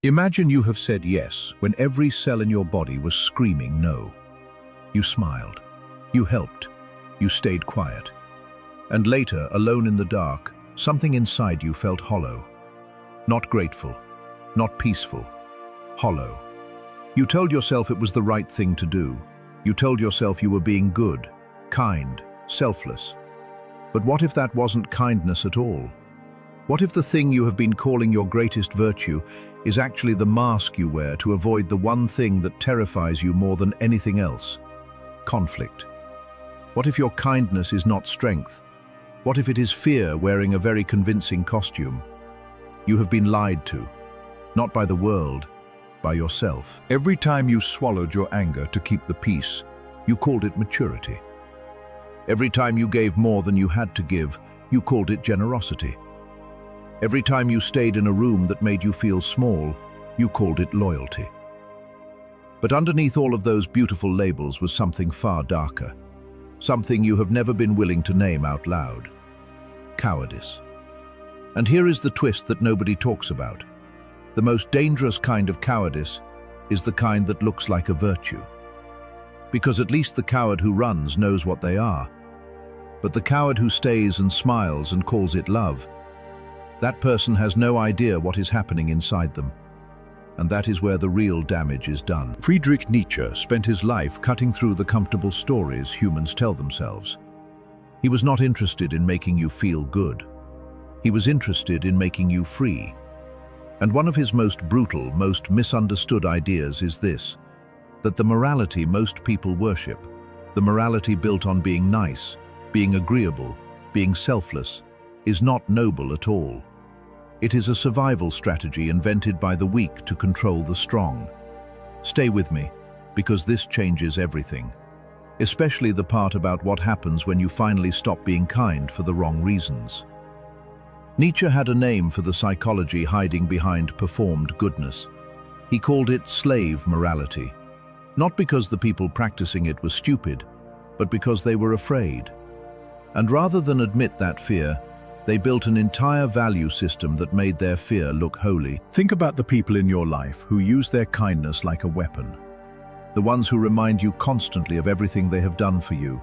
Imagine you have said yes when every cell in your body was screaming no. You smiled. You helped. You stayed quiet. And later, alone in the dark, something inside you felt hollow. Not grateful. Not peaceful. Hollow. You told yourself it was the right thing to do. You told yourself you were being good, kind, selfless. But what if that wasn't kindness at all? What if the thing you have been calling your greatest virtue is actually the mask you wear to avoid the one thing that terrifies you more than anything else? Conflict. What if your kindness is not strength? What if it is fear wearing a very convincing costume? You have been lied to, not by the world, by yourself. Every time you swallowed your anger to keep the peace, you called it maturity. Every time you gave more than you had to give, you called it generosity. Every time you stayed in a room that made you feel small, you called it loyalty. But underneath all of those beautiful labels was something far darker, something you have never been willing to name out loud. Cowardice. And here is the twist that nobody talks about. The most dangerous kind of cowardice is the kind that looks like a virtue. Because at least the coward who runs knows what they are. But the coward who stays and smiles and calls it love, that person has no idea what is happening inside them. And that is where the real damage is done. Friedrich Nietzsche spent his life cutting through the comfortable stories humans tell themselves. He was not interested in making you feel good. He was interested in making you free. And one of his most brutal, most misunderstood ideas is this, that the morality most people worship, the morality built on being nice, being agreeable, being selfless, is not noble at all. It is a survival strategy invented by the weak to control the strong. Stay with me, because this changes everything, especially the part about what happens when you finally stop being kind for the wrong reasons. Nietzsche had a name for the psychology hiding behind performed goodness. He called it slave morality, not because the people practicing it were stupid, but because they were afraid. And rather than admit that fear, they built an entire value system that made their fear look holy. Think about the people in your life who use their kindness like a weapon. The ones who remind you constantly of everything they have done for you.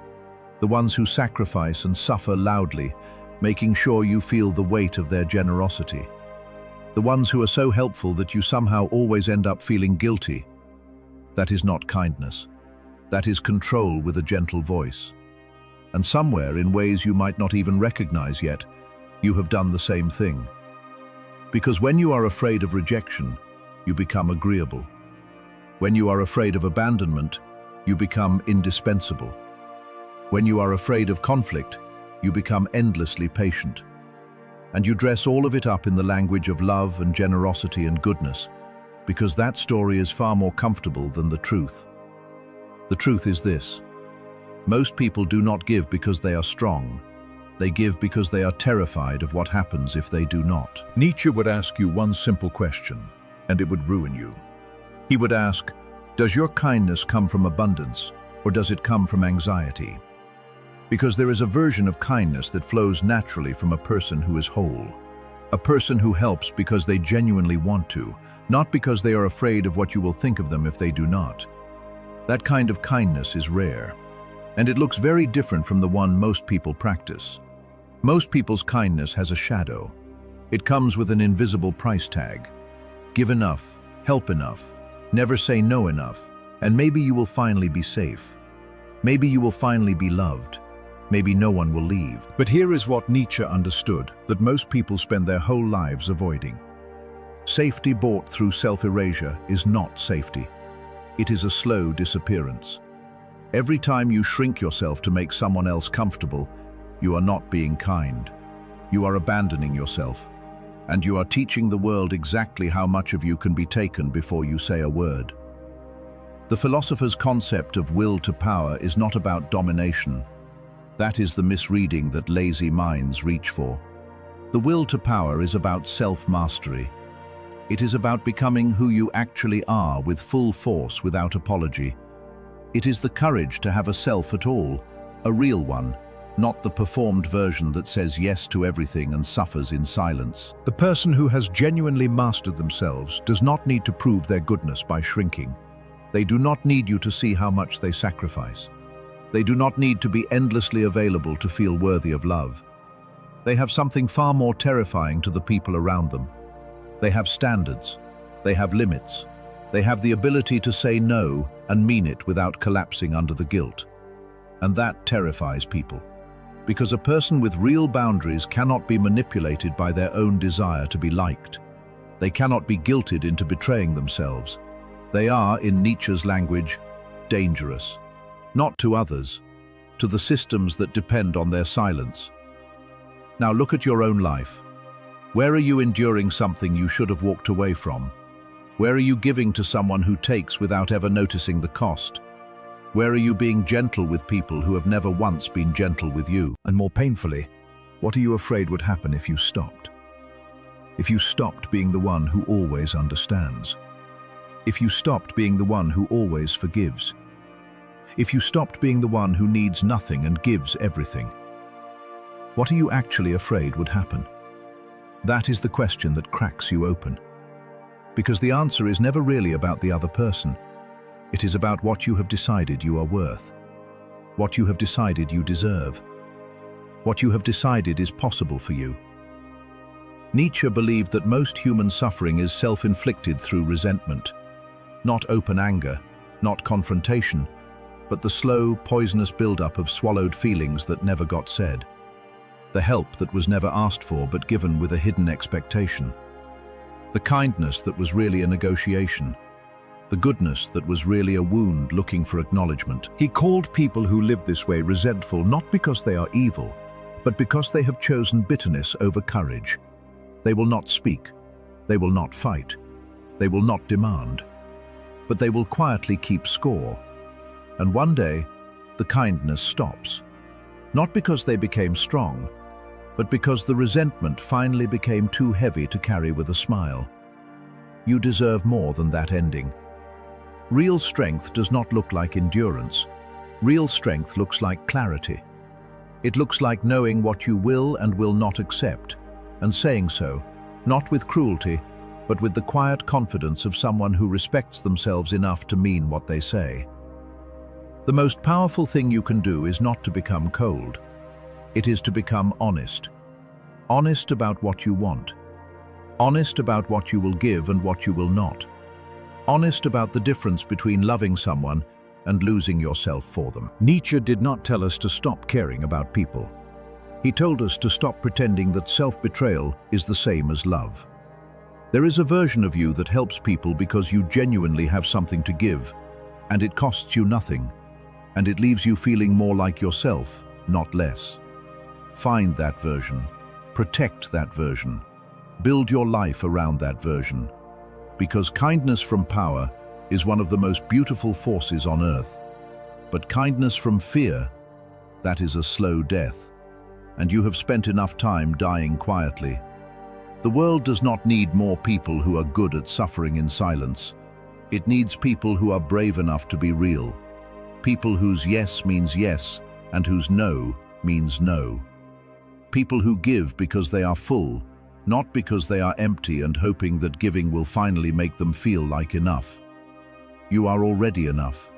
The ones who sacrifice and suffer loudly, making sure you feel the weight of their generosity. The ones who are so helpful that you somehow always end up feeling guilty. That is not kindness. That is control with a gentle voice. And somewhere, in ways you might not even recognize yet, you have done the same thing. Because when you are afraid of rejection, you become agreeable. When you are afraid of abandonment, you become indispensable. When you are afraid of conflict, you become endlessly patient. And you dress all of it up in the language of love and generosity and goodness, because that story is far more comfortable than the truth. The truth is this: most people do not give because they are strong. They give because they are terrified of what happens if they do not. Nietzsche would ask you one simple question, and it would ruin you. He would ask, does your kindness come from abundance, or does it come from anxiety? Because there is a version of kindness that flows naturally from a person who is whole. A person who helps because they genuinely want to, not because they are afraid of what you will think of them if they do not. That kind of kindness is rare, and it looks very different from the one most people practice. Most people's kindness has a shadow. It comes with an invisible price tag. Give enough, help enough, never say no enough, and maybe you will finally be safe. Maybe you will finally be loved. Maybe no one will leave. But here is what Nietzsche understood, that most people spend their whole lives avoiding. Safety bought through self-erasure is not safety. It is a slow disappearance. Every time you shrink yourself to make someone else comfortable, you are not being kind. You are abandoning yourself. And you are teaching the world exactly how much of you can be taken before you say a word. The philosopher's concept of will to power is not about domination. That is the misreading that lazy minds reach for. The will to power is about self-mastery. It is about becoming who you actually are with full force without apology. It is the courage to have a self at all, a real one, not the performed version that says yes to everything and suffers in silence. The person who has genuinely mastered themselves does not need to prove their goodness by shrinking. They do not need you to see how much they sacrifice. They do not need to be endlessly available to feel worthy of love. They have something far more terrifying to the people around them. They have standards. They have limits. They have the ability to say no and mean it without collapsing under the guilt. And that terrifies people. Because a person with real boundaries cannot be manipulated by their own desire to be liked. They cannot be guilted into betraying themselves. They are, in Nietzsche's language, dangerous. Not to others, to the systems that depend on their silence. Now look at your own life. Where are you enduring something you should have walked away from? Where are you giving to someone who takes without ever noticing the cost? Where are you being gentle with people who have never once been gentle with you? And more painfully, what are you afraid would happen if you stopped? If you stopped being the one who always understands. If you stopped being the one who always forgives. If you stopped being the one who needs nothing and gives everything. What are you actually afraid would happen? That is the question that cracks you open. Because the answer is never really about the other person. It is about what you have decided you are worth. What you have decided you deserve. What you have decided is possible for you. Nietzsche believed that most human suffering is self-inflicted through resentment. Not open anger, not confrontation, but the slow, poisonous buildup of swallowed feelings that never got said. The help that was never asked for but given with a hidden expectation. The kindness that was really a negotiation. The goodness that was really a wound looking for acknowledgement. He called people who live this way resentful not because they are evil, but because they have chosen bitterness over courage. They will not speak. They will not fight. They will not demand. But they will quietly keep score. And one day, the kindness stops. Not because they became strong, but because the resentment finally became too heavy to carry with a smile. You deserve more than that ending. Real strength does not look like endurance. Real strength looks like clarity. It looks like knowing what you will and will not accept, and saying so, not with cruelty, but with the quiet confidence of someone who respects themselves enough to mean what they say. The most powerful thing you can do is not to become cold. It is to become honest. Honest about what you want. Honest about what you will give and what you will not. Honest about the difference between loving someone and losing yourself for them. Nietzsche did not tell us to stop caring about people. He told us to stop pretending that self-betrayal is the same as love. There is a version of you that helps people because you genuinely have something to give, and it costs you nothing, and it leaves you feeling more like yourself, not less. Find that version. Protect that version. Build your life around that version. Because kindness from power is one of the most beautiful forces on earth. But kindness from fear, that is a slow death. And you have spent enough time dying quietly. The world does not need more people who are good at suffering in silence. It needs people who are brave enough to be real. People whose yes means yes and whose no means no. People who give because they are full, not because they are empty and hoping that giving will finally make them feel like enough. You are already enough.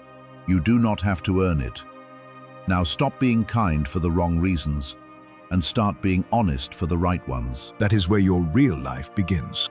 You do not have to earn it. Now stop being kind for the wrong reasons and start being honest for the right ones. That is where your real life begins.